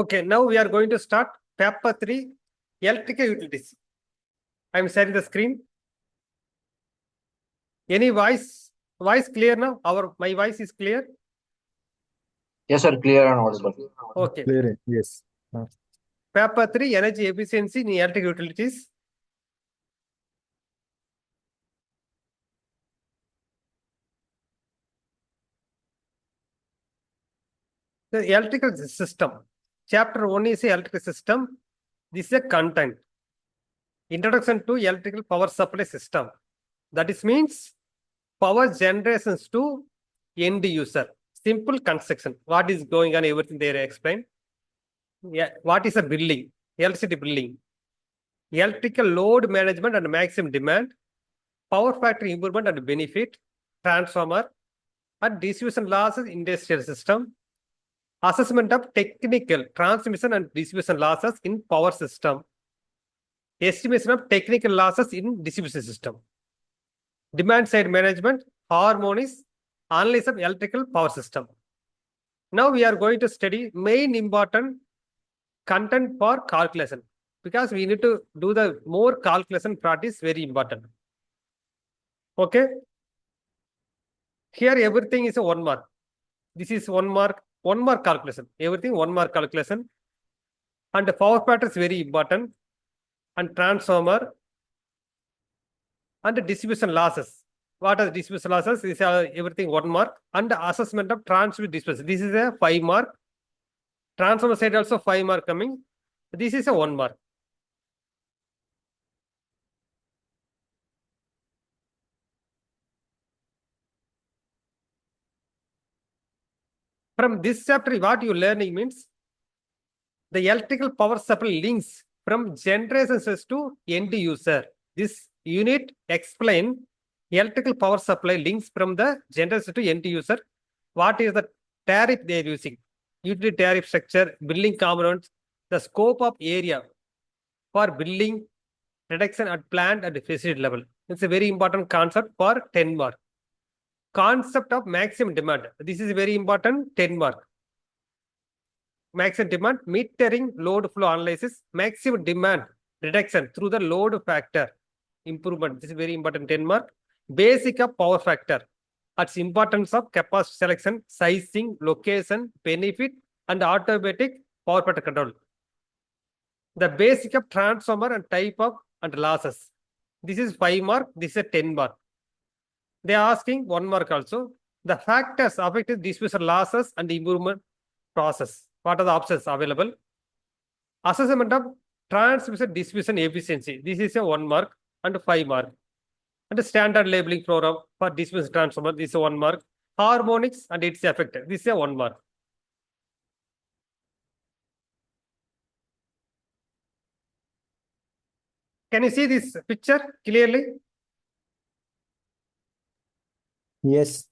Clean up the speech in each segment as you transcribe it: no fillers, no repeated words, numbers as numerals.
Okay, now we are going to start paper 3, electrical utilities. I am sharing the screen. Any voice clear now? My voice is clear? Yes, sir. Clear and audible. Okay. Clear. Yes. Paper 3, energy efficiency in electrical utilities. The electrical system. Chapter 1 is a electrical system. This is a content. Introduction to electrical power supply system. That is means power generations to end user. Simple construction. What is going on, everything they explain. Yeah, what is a billing? Electricity billing. Electrical load management and maximum demand. Power factor improvement and benefit. Transformer and distribution losses industrial system. Assessment of technical transmission and distribution losses in power system. Estimation of technical losses in distribution system. Demand side management, harmonies, analysis of electrical power system. Now we are going to study main important content for calculation, because we need to do the more calculation practice, very important. Okay. Here everything is a 1 mark. This is 1 mark calculation. Everything 1 mark calculation. And the power factor is very important. And transformer. And the distribution losses. What are the distribution losses? This is everything 1 mark. And the assessment of transfer distribution. This is a 5 mark. Transformer side also 5 mark coming. This is a 1 mark. From this chapter, what you learning means the electrical power supply links from generations to end user. This unit explain electrical power supply links from the generation to end user. What is the tariff they are using? Utility tariff structure, billing components, the scope of area for billing, reduction at plant and facility level. It's a very important concept for 10 mark. Concept of maximum demand. This is very important, 10 mark. Maximum demand, metering load flow analysis, maximum demand reduction through the load factor improvement. This is very important, 10 mark. Basic of power factor. Its importance of capacity selection, sizing, location, benefit, and automatic power factor control. The basic of transformer and type of and losses. This is 5 mark. This is a 10 mark. They are asking 1 mark also. The factors affected distribution losses and improvement process. What are the options available? Assessment of transmission distribution efficiency. This is a 1 mark and 5 mark. And the standard labeling program for distribution transformer. This is a 1 mark. Harmonics and its effect. This is a 1 mark. Can you see this picture clearly? Yes.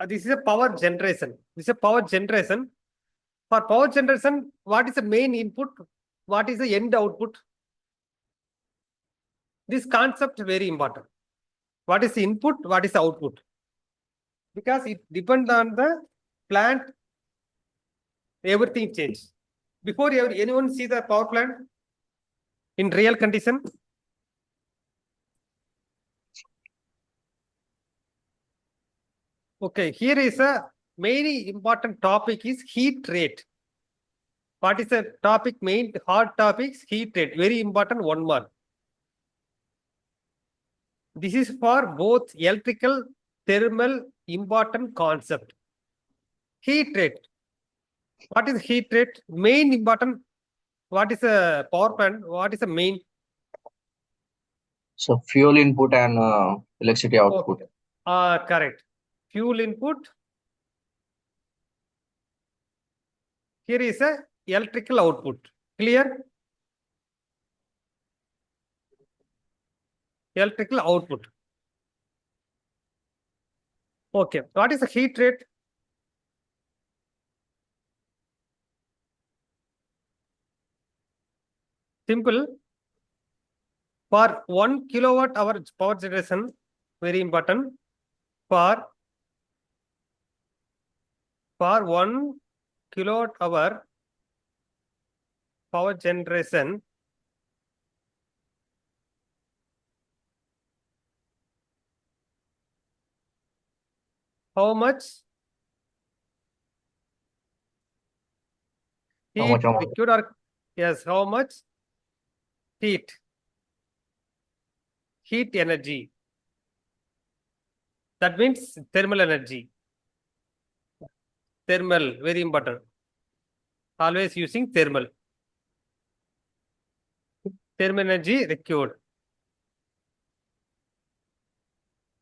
This is a power generation. This is a power generation. For power generation, what is the main input? What is the end output? This concept is very important. What is the input? What is the output? Because it depends on the plant, everything changes. Before anyone see the power plant in real condition? Okay, here is a very important topic is heat rate. What is the topic? Main hard topics, heat rate. Very important, 1 mark. This is for both electrical, thermal, important concept. Heat rate. What is heat rate? Main important. What is a power plant? What is the main? So fuel input and electricity output. Okay. Correct. Fuel input. Here is a electrical output. Clear? Electrical output. Okay. What is the heat rate? Simple. For 1 kilowatt hour power generation, very important. For 1 kilowatt hour power generation how much How heat much amount? liquid or yes, how much heat energy. That means thermal energy. Thermal, very important. Always using thermal. Thermal energy required.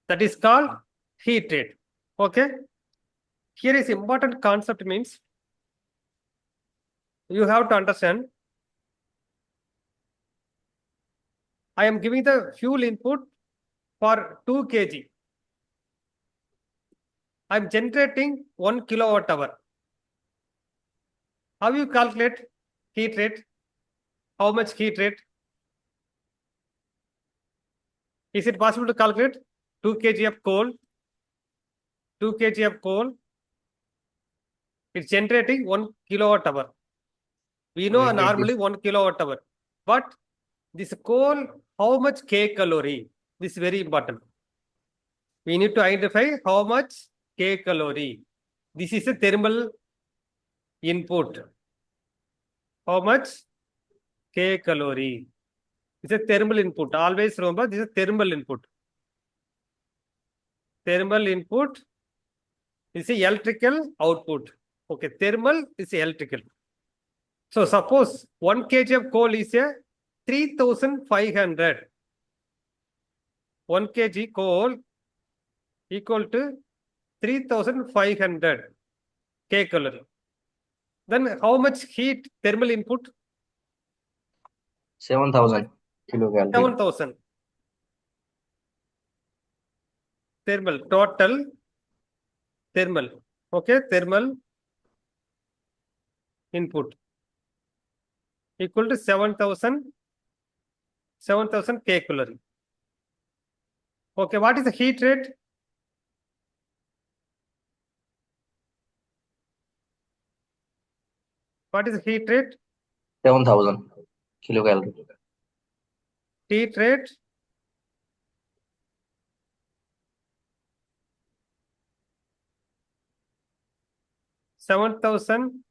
That is called heat rate. Okay. Here is important concept means you have to understand. I am giving the fuel input for 2 kg. I am generating 1 kilowatt hour. How you calculate heat rate? How much heat rate? Is it possible to calculate 2 kg of coal? 2 kg of coal. It's generating 1 kilowatt hour. We know We get normally this. 1 kilowatt hour. But this coal, how much kcal? This is very important. We need to identify how much kcal. This is a thermal input. How much kcal? It's a thermal input. Always remember this is a thermal input. Thermal input is a electrical output. Okay, thermal is electrical. So suppose 1 kg of coal is a 3,500. 1 kg coal equal to 3,500 kcal. Then how much heat thermal input? 7,000 kilocalorie. 7,000. Thermal, total thermal. Okay, thermal input equal to 7,000 kcal. Okay, what is the heat rate? What is the heat rate? 7,000 kilocalorie. Heat rate (7,000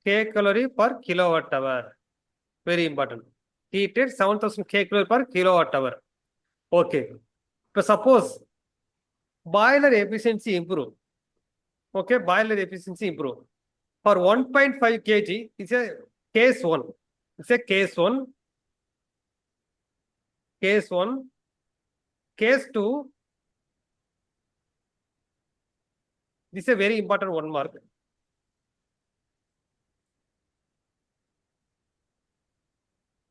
kcal per kilowatt hour). Very important. Heat rate 7,000 kcal per kilowatt hour. Okay. So suppose boiler efficiency improve. Okay, boiler efficiency improve. For 1.5 kg, it's a case 1. It's a case 1. Case 1. Case 2. This is a very important one mark.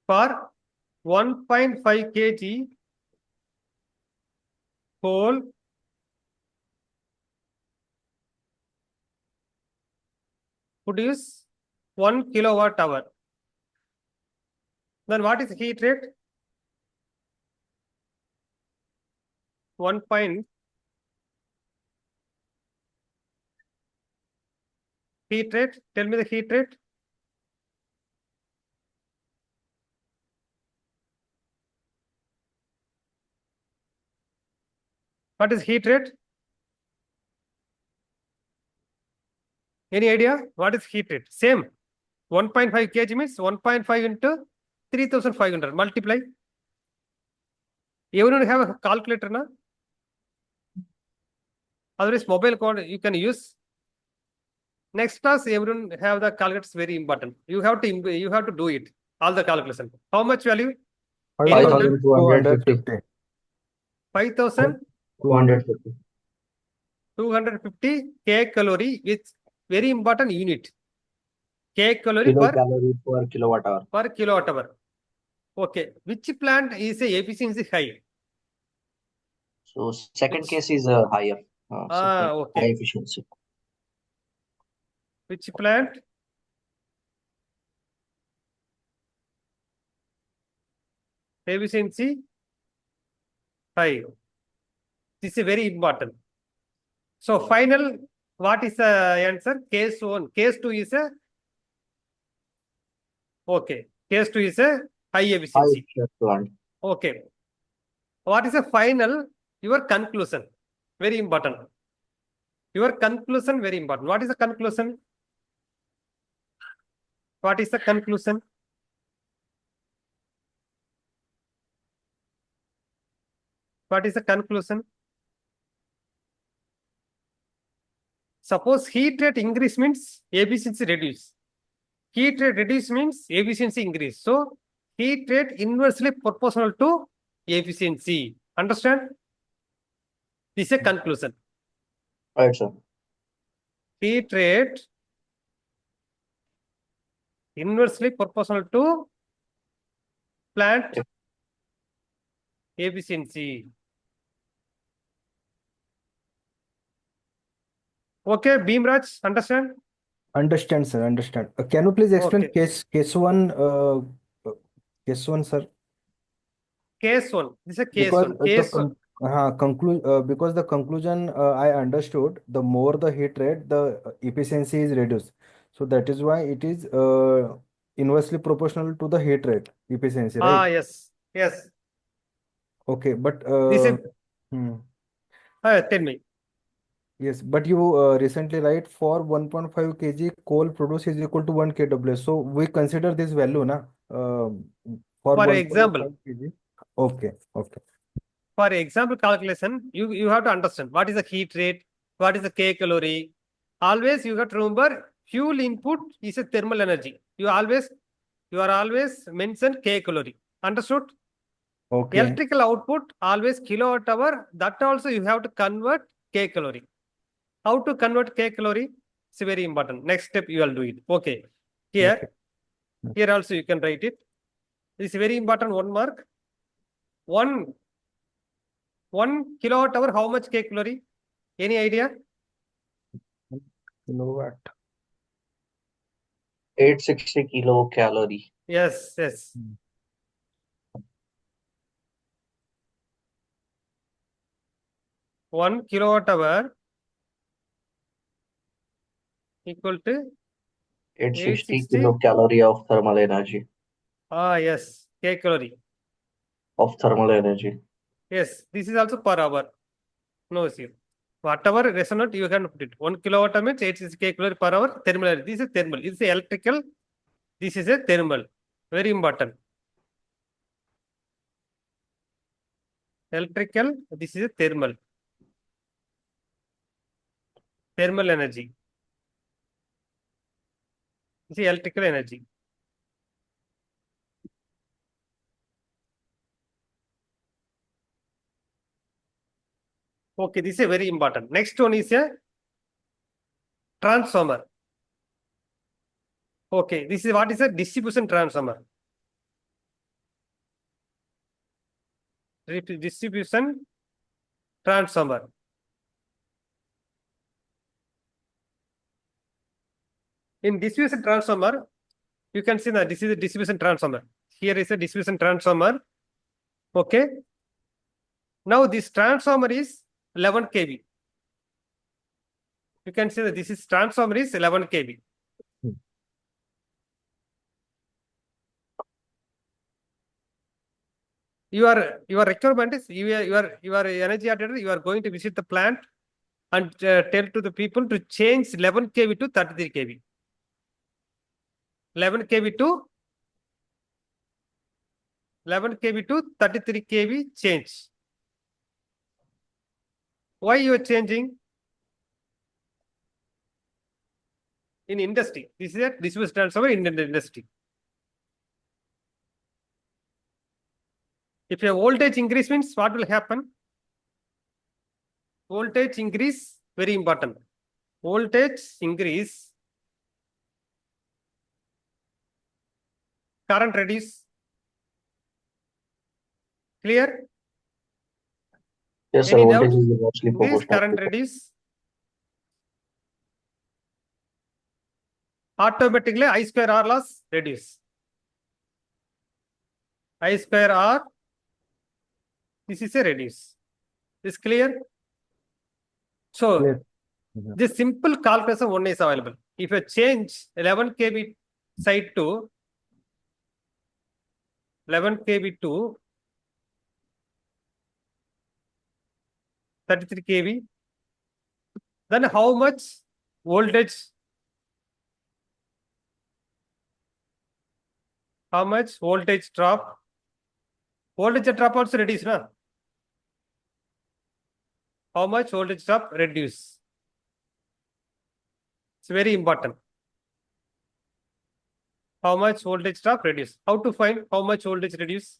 For 1.5 kg coal, produce 1 kilowatt hour. Then what is heat rate? 1. Heat rate. Tell me the heat rate. What is heat rate? Any idea? What is heat rate? Same. 1.5 kg means 1.5 into 3,500. Multiply. Everyone have a calculator now? Otherwise, mobile code you can use. Next class, everyone have the calculators. Very important. You have to do it. All the calculation. How much value? 5,250. 5,000. 250. 250 kcal with very important unit. Kcal per Kilocalorie per kilowatt hour. per kilowatt hour. Okay. Which plant is a efficiency high? So second Which- case is higher. Second, okay. high efficiency. Which plant? Efficiency high. This is very important. So final, what is the answer? Case 1. Case 2 is a Okay. Case 2 is a high high efficiency. efficient plant. Okay. What is the final? Your conclusion. Very important. Your conclusion, very important. What is the conclusion? What is the conclusion? What is the conclusion? Suppose heat rate increase means efficiency reduce. Heat rate reduce means efficiency increase. So heat rate inversely proportional to efficiency. Understand? This is a conclusion. Right, sir. Heat rate inversely proportional to plant efficiency. Okay, Bhimraj, understand? Understand, sir. Understand. Can you please explain Okay. case one, sir? Case 1. This is a case Because 1. the Case 1. because the conclusion I understood, the more the heat rate, the efficiency is reduced. So that is why it is inversely proportional to the heat rate efficiency, Ah, right? yes. Yes. Okay, but This is, hmm, tell me. yes, but you recently write for 1.5 kg coal produced is equal to 1 kW. So we consider this value, na? For For 1.5 example, kg. Okay, okay. for example calculation, you have to understand what is the heat rate, what is the K calorie. Always you have to remember fuel input is a thermal energy. You are always mention K calorie. Understood? Okay. Electrical output always kilowatt hour. That also you have to convert K calorie. How to convert K calorie? It's very important. Next step you will do it. Okay. Here, Okay. here also you can write it. This is very important. 1 mark. 1 kilowatt hour. How much K calorie? Any idea? Kilowatt. 860 kilocalorie. Yes, yes. 1 kilowatt hour equal to 860 860. kilocalorie of thermal energy. Ah, yes. K calorie. Of thermal energy. Yes. This is also per hour. No issue. Whatever resonant you can put it. 1 kilowatt hour means 860 K calorie per hour. Thermal energy. This is thermal. This is electrical. This is a thermal. Very important. Electrical. This is a thermal. Thermal energy. This is electrical energy. Okay, this is very important. Next one is a transformer. Okay, this is what is a distribution transformer. Distribution transformer. In distribution transformer, you can see that this is a distribution transformer. Here is a distribution transformer. Okay. Now this transformer is 11 kV. You can see that this is transformer is 11 kV. Your requirement is your energy operator. You are going to visit the plant and tell to the people to change 11 kV to 33 kV. 11 kV to 33 kV change. Why you are changing? In industry, this is a distribution transformer in the industry. If your voltage increase means what will happen? Voltage increase, very important. Voltage increase, current reduce. Clear? Yes, sir. Any Voltage doubt? is inversely This proportional. current reduce. Automatically I square R loss reduce. I square R, this is a reduce. Is clear? So Clear. this simple calculation one is available. If you change 11 kV side to 11 kV to 33 kV, then how much voltage? How much voltage drop? Voltage drop also reduce, na? How much voltage drop reduce? It's very important. How much voltage drop reduce? How to find how much voltage reduce?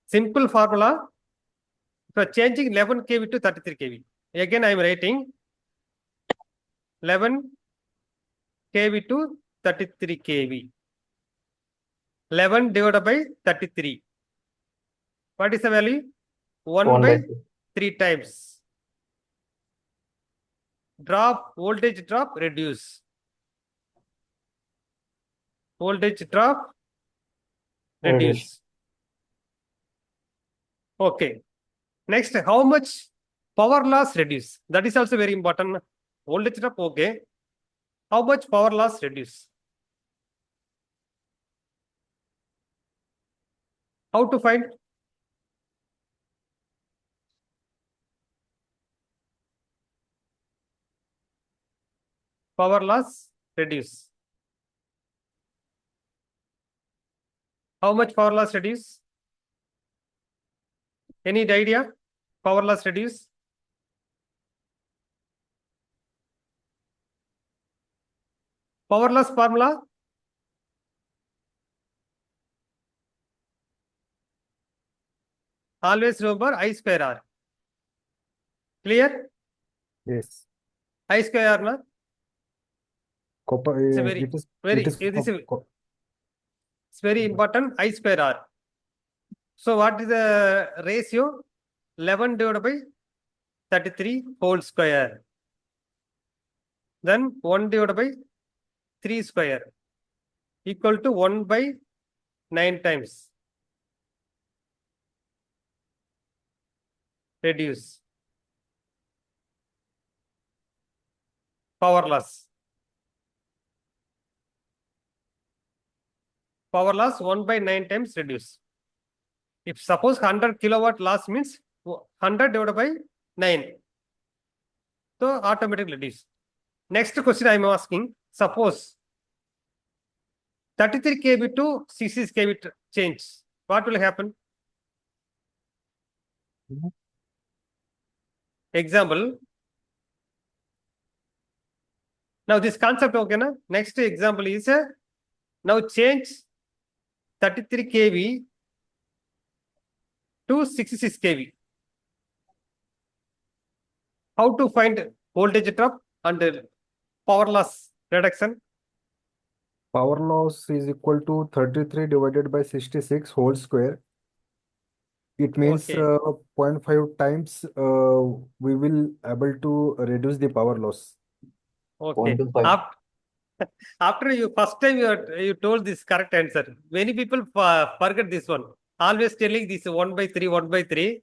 Simple formula. For changing 11 kV to 33 kV. Again, I am writing 11 kV to 33 kV. 11 divided by 33. What is the value? 1 1 by by 2. 3 times. Drop, voltage drop, reduce. Voltage drop, reduce. Okay. Next, how much power loss reduce? That is also very important. Voltage drop, okay. How much power loss reduce? How to find? Power loss reduce. How much power loss reduce? Any idea? Power loss reduce? Power loss formula? Always remember I square R. Clear? Yes. I square R, na? Copper, It's a it is it's very important. I square R. So what is the ratio? 11 divided by 33 whole square. Then 1 divided by 3 square equal to 1 by 9 times. Reduce. Power loss. Power loss 1 by 9 times reduce. If suppose 100 kilowatt loss means 100 divided by 9. So automatically reduce. Next question I am asking, suppose 33 kV to 66 kV change. What will happen? Example. Now this concept okay na? Next example is now change 33 kV to 66 kV. How to find voltage drop and power loss reduction? power loss is equal to 33 divided by 66 whole square. It means Okay. 0.5 times we will able to reduce the power loss. Okay. 0.25. After you first time you told this correct answer. Many people forget this one. Always telling this 1 by 3, 1 by 3.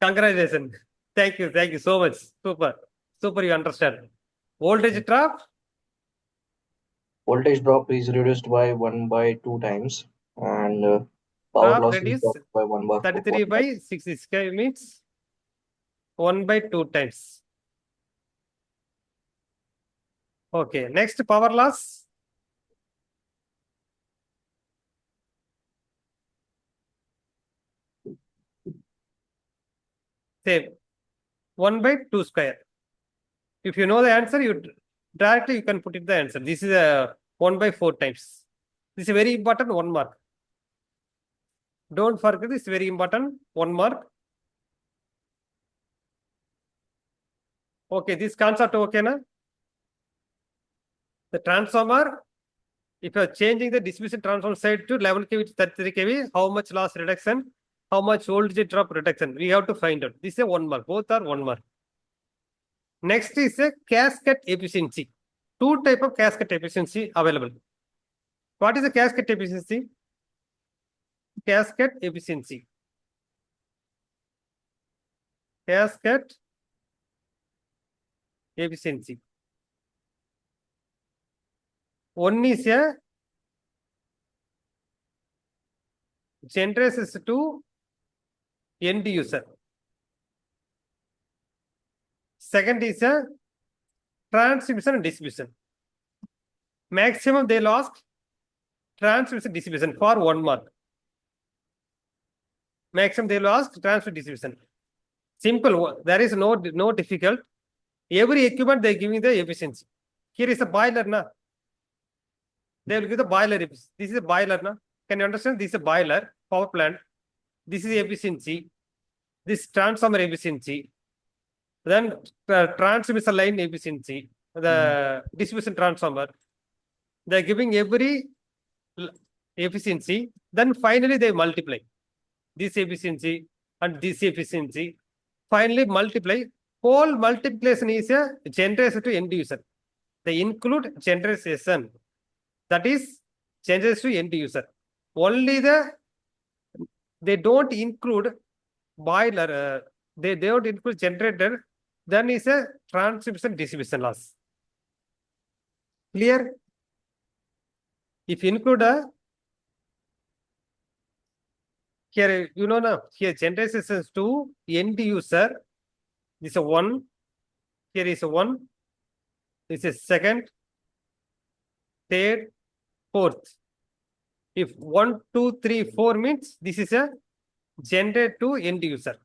Congratulations. Thank you so much. Super. You understand. Voltage drop? Voltage drop is reduced by 1 by 2 times, and power Drop loss is reduce dropped by 1 by 33 by 66 means 1 by 2 times. Okay. Next power loss. Same. 1 by 2 square. If you know the answer, you directly you can put it the answer. This is a 1 by 4 times. This is a very important 1 mark. Don't forget this very important 1 mark. Okay, this concept okay na? The transformer, if you are changing the distribution transformer side to 11 kV to 33 kV, how much loss reduction, how much voltage drop reduction, we have to find out. This is a 1 mark. Both are 1 mark. Next is a cascade efficiency. 2 type of cascade efficiency available. What is the cascade efficiency? Cascade efficiency. Cascade efficiency. One is a generates to end user. Second is a transmission and distribution. Maximum they lost transmission distribution for 1 mark. Maximum they lost transmission distribution. Simple. There is no difficult. Every equipment they are giving the efficiency. Here is a boiler, na. They will give the boiler efficiency. This is a boiler, na. Can you understand? This is a boiler, power plant. This is efficiency. This transformer efficiency. Then transmission line efficiency. The distribution transformer. They are giving every efficiency. Then finally they multiply this efficiency and this efficiency. Finally multiply. Whole multiplication is a generation to end user. They include generation. That is generation to end user. Only they don't include boiler. They don't include generator. Then is a transmission distribution loss. Clear? If you include here, you know now, here generation to end user. This is a 1. Here is a 1. This is second, third, fourth. If 1, 2, 3, 4 means this is a generate to end user.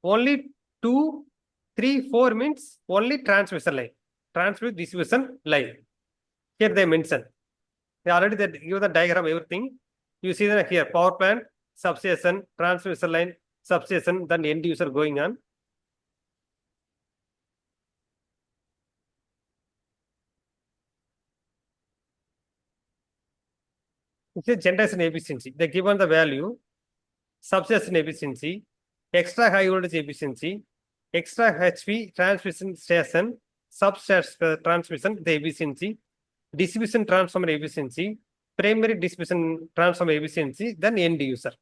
Only 2, 3, 4 means only transmission line. Transmission distribution line. Here they mention. They already give the diagram, everything. You see that here, power plant, substation, transmission line, substation, then end user going on. It's a generation efficiency. They given the value, substation efficiency, extra high voltage efficiency, extra HP transmission station, substation transmission, the efficiency, distribution transformer efficiency, primary distribution transformer efficiency, then end user.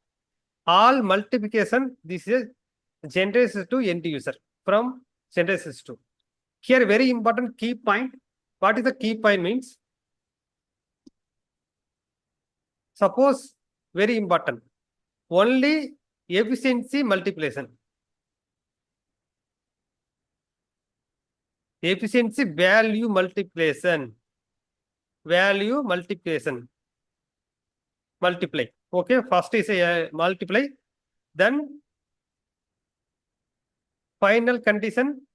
All multiplication, this is generation to end user from generation to. Here, very important key point. What is the key point means? Suppose, very important, only efficiency multiplication. Efficiency value multiplication. Value multiplication. Multiply. Okay, first is a multiply. Then final condition.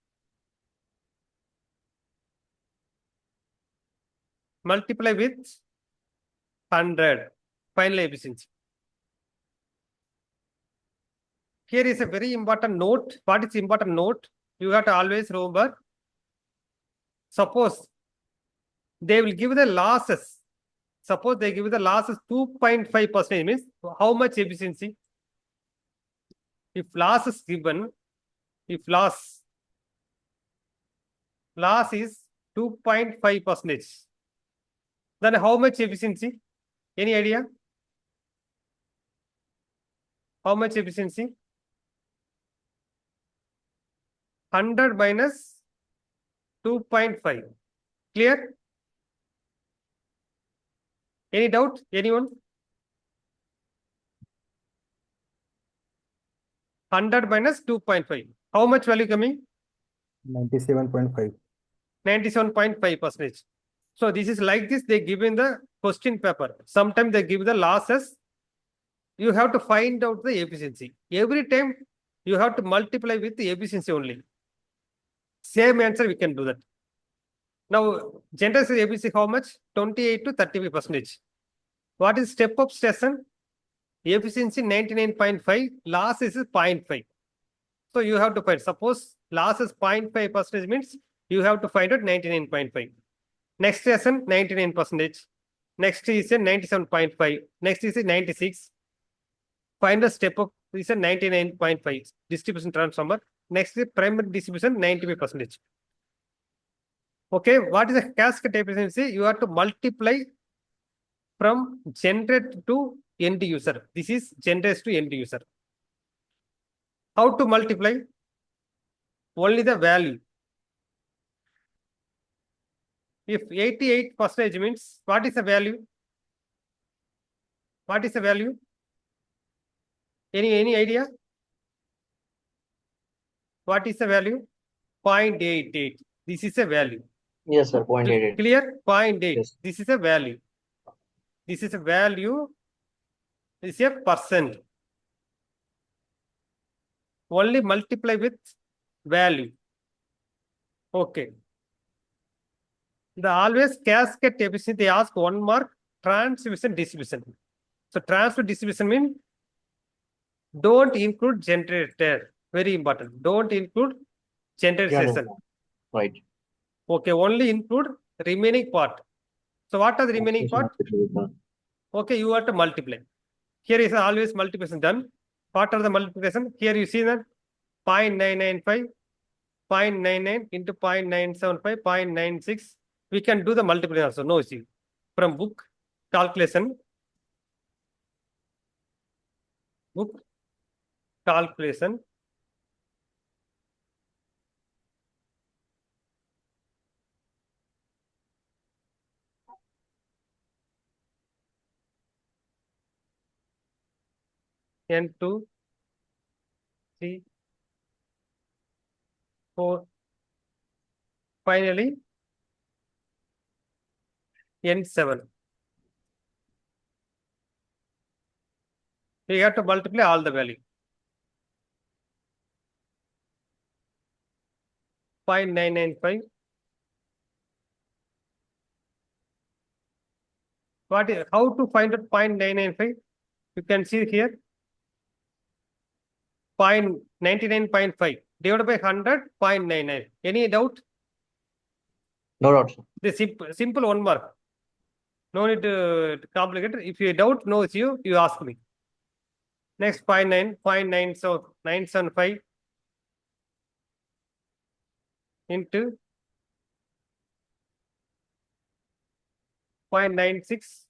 Multiply with 100. Final efficiency. Here is a very important note. What is important note? You have to always remember. Suppose they will give the losses. Suppose they give the losses 2.5% means how much efficiency? If loss is given, if loss is 2.5%, then how much efficiency? Any idea? How much efficiency? 100 minus 2.5. Clear? Any doubt? Anyone? 100 minus 2.5. How much value coming? 97.5. 97.5%. So this is like this. They give in the question paper. Sometimes they give the losses. You have to find out the efficiency. Every time you have to multiply with the efficiency only. Same answer we can do that. Now, generation efficiency how much? 28 to 35%. What is step up station? Efficiency 99.5, loss is 0.5. So you have to find, suppose loss is 0.5% means you have to find out 99.5. Next station 99%. Next is a 97.5. Next is a 96. Find the step up is a 99.5 distribution transformer. Next is primary distribution 95%. Okay, what is the cascade efficiency? You have to multiply from generate to end user. This is generate to end user. How to multiply? Only the value. If 88% means what is the value? What is the value? Any idea? What is the value? 0.88. This is a value. Yes, sir. 0.88. Clear? 0.8. Yes. This is a value. This is a value. This is a percent. Only multiply with value. Okay. The always cascade efficiency, they ask 1 mark, transmission, distribution. So transfer distribution means don't include generator. Very important. Don't include generator Yeah, session. right. Okay, only include remaining part. So what are the remaining part? Okay, you have to multiply. Here is always multiplication done. What are the multiplication? Here you see that 0.995, 0.99 into 0.975, 0.96. We can do the multiplication also. No issue. From book calculation. Book calculation. N2, 3, 4. Finally, N7. We have to multiply all the value. 0.995. What is, how to find out 0.995? You can see here. 99.5 divided by 100, 0.99. Any doubt? No doubt, sir. The simple 1 mark. No need to complicate it. If you doubt, no issue, you ask me. Next, 0.9, so 975 into 0.96.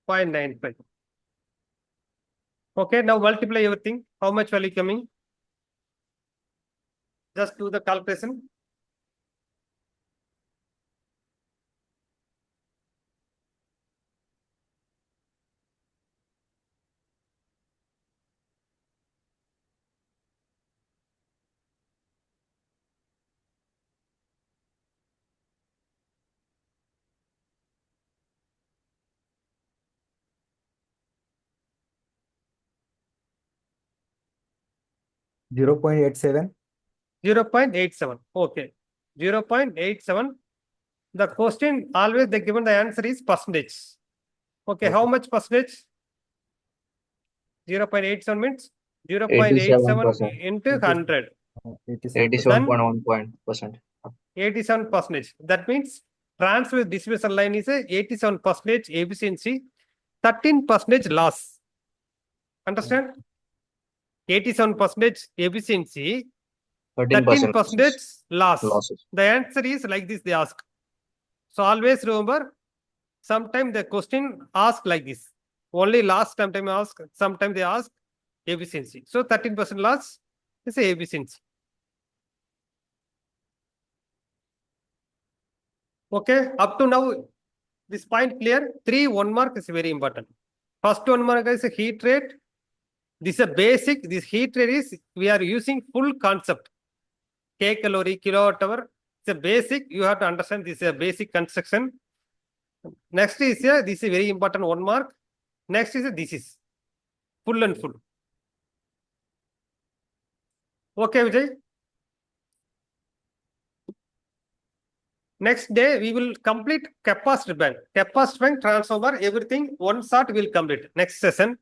.95. Okay, now multiply everything. How much value coming? Just do the calculation. Zero 0.87. 0.87. Okay. 0.87. The question always they given the answer is percentage. Okay, how much percentage? 0.87 means 0.87 87%. into 100. 87.1%. 87%. That means transfer distribution line is a 87% efficiency, 13% loss. Understand? 87% efficiency, 13% loss. Losses. The answer is like this, they ask. So always remember, sometimes the question ask like this. Only last time ask, sometimes they ask efficiency. So 13% loss is a efficiency. Okay, up to now, this point clear. 3 1 mark is very important. First 1 mark is a heat rate. This is a basic. This heat rate is we are using full concept. Kcaloric, kilowatt hour. It's a basic. You have to understand this is a basic construction. Next is here. This is very important 1 mark. Next is this is full and full. Okay, Vijay. Next day we will complete capacitor bank. Capacitor bank, transformer, everything one shot will complete. Next session.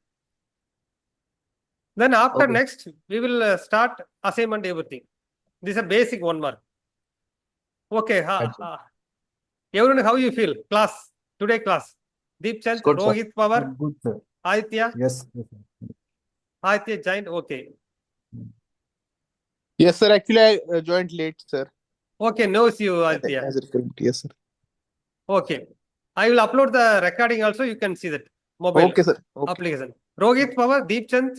Then after next we will start assignment everything. This is a basic 1 mark. Okay. Everyone, how you feel? Class today class. Deepchand, Rohit, Power, Good, sir. Aditya. Yes. Aditya joined. Okay. Yes, sir. Actually, I joined late, sir. Okay, no issue, Aditya. As a recurrent. Yes, sir. Okay. I will upload the recording also. You can see that mobile Okay, sir. Okay. application. Rohit, Power, Deepchand.